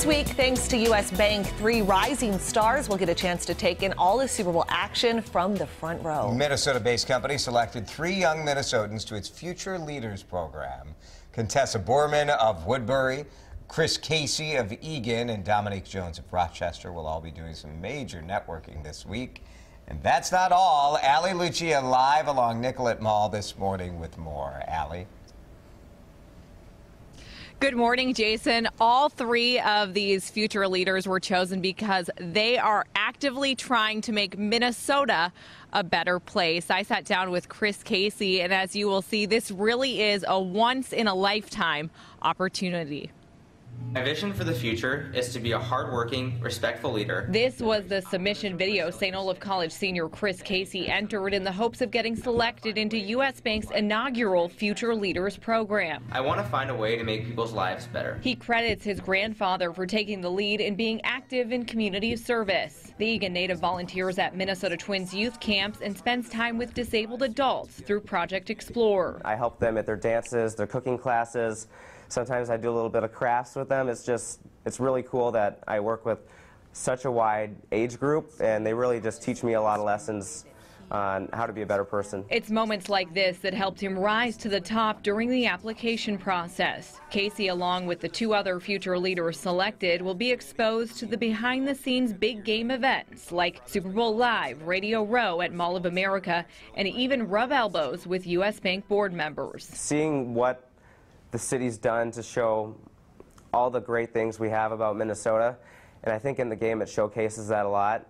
This week, thanks to U.S. Bank, 3 rising stars will get a chance to take in all the Super Bowl action from the front row. Minnesota-based company selected 3 young Minnesotans to its Future Leaders program. Contessa Borman of Woodbury, Chris Casey of Eagan, and Dominique Jones of Rochester will all be doing some major networking this week. And that's not all. Allie Lucia live along Nicollet Mall this morning with more. Allie. Good morning, Jason. All 3 of these future leaders were chosen because they are actively trying to make Minnesota a better place. I sat down with Chris Casey, and as you will see, this really is a once-in-a-lifetime opportunity. My vision for the future is to be a hardworking, respectful leader. This was the submission video St. Olaf College senior Chris Casey entered in the hopes of getting selected into U.S. Bank's inaugural Future Leaders program. I want to find a way to make people's lives better. He credits his grandfather for taking the lead in being active in community service. The Eagan native volunteers at Minnesota Twins youth camps and spends time with disabled adults through Project Explorer. I help them at their dances, their cooking classes. Sometimes I do a little bit of crafts with them. It's really cool that I work with such a wide age group, and they really just teach me a lot of lessons on how to be a better person. It's moments like this that helped him rise to the top during the application process. Casey, along with the 2 other future leaders selected, will be exposed to the behind-the-scenes big game events like Super Bowl Live, Radio Row at Mall of America, and even rub elbows with U.S. Bank board members. Seeing what the city's done to show all the great things we have about Minnesota, and I think in the game it showcases that a lot.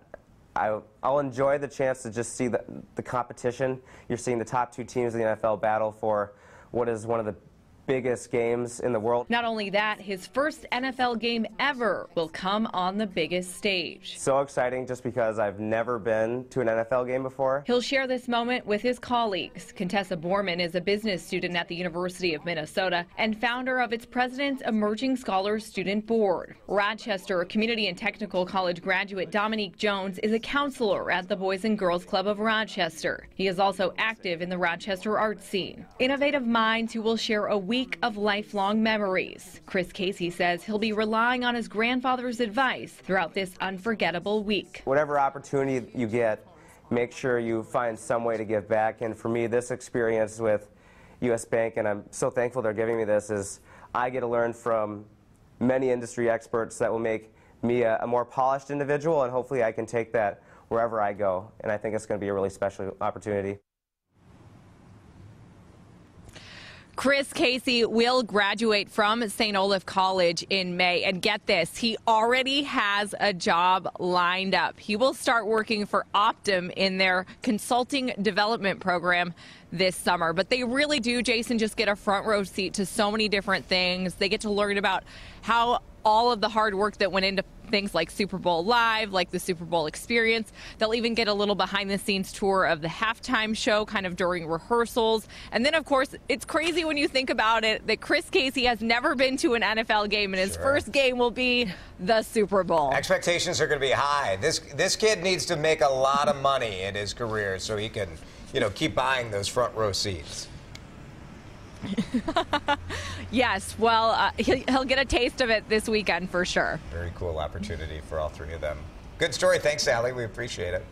I'll enjoy the chance to just see the competition. You're seeing the top 2 teams in the NFL battle for what is one of the biggest games in the world. Not only that, his first NFL game ever will come on the biggest stage. So exciting just because I've never been to an NFL game before. He'll share this moment with his colleagues. Contessa Borman is a business student at the University of Minnesota and founder of its President's Emerging Scholars Student Board. Rochester Community and Technical College graduate Dominique Jones is a counselor at the Boys and Girls Club of Rochester. He is also active in the Rochester art scene. Innovative minds who will share a week of lifelong memories. Chris Casey says he'll be relying on his grandfather's advice throughout this unforgettable week. Whatever opportunity you get, make sure you find some way to give back. And for me, this experience with U.S. Bank, and I'm so thankful they're giving me this, is I get to learn from many industry experts that will make me a more polished individual, and hopefully I can take that wherever I go. And I think it's going to be a really special opportunity. Chris Casey will graduate from St. Olaf College in May, and get this, he already has a job lined up. He will start working for Optum in their consulting development program this summer. But they really do, Jason, just get a front row seat to so many different things. They get to learn about how all of the hard work that went into things like Super Bowl Live, like the Super Bowl experience. They'll even get a little behind-the-scenes tour of the halftime show kind of during rehearsals. And then, of course, it's crazy when you think about it that Chris Casey has never been to an NFL game, and his first game will be the Super Bowl. Expectations are going to be high. This kid needs to make a lot of money in his career so he can, keep buying those front row seats. Yes, well, he'll get a taste of it this weekend for sure. Very cool opportunity for all 3 of them. Good story. Thanks, Allie. We appreciate it.